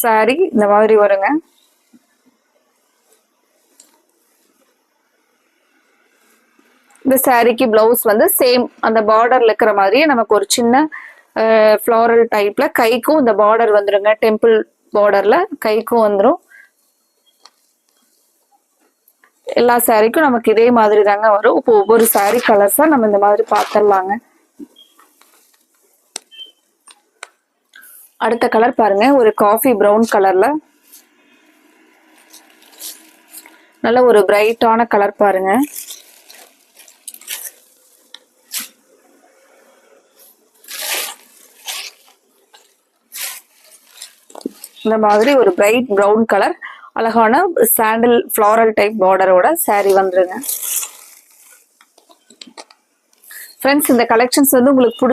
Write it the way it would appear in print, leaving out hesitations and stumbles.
Sorry இந்த மாதிரி வருங்க. இந்த சாரிக்கு பிளவுஸ் வந்து சேம் அந்த பார்டர்ல இருக்கிற மாதிரியே நமக்கு ஒரு சின்ன ஃப்ளாரல் டைப்ல கைக்கும் இந்த பார்டர் வந்துருங்க. டெம்பிள் பார்டர்ல கைக்கும் வந்துடும். எல்லா சாரிக்கும் நமக்கு இதே மாதிரி தாங்க வரும். இப்போ ஒவ்வொரு சாரி கலர்ஸா நம்ம இந்த மாதிரி பார்த்துடலாங்க. அடுத்த கலர் பாருங்க, ஒரு காஃபி ப்ரௌன் கலர்ல நல்ல ஒரு பிரைட்டான கலர் பாருங்க. இந்த மாதிரி ஒரு பிரைட் ப்ரௌன் கலர் அழகான சாண்டில் ஃப்ளாரல் டைப் பார்டரோட சாரி வந்துருங்க. ஃப்ரெண்ட்ஸ், இந்த கலெக்ஷன்ஸ் வந்து உங்களுக்கு பிடிச்ச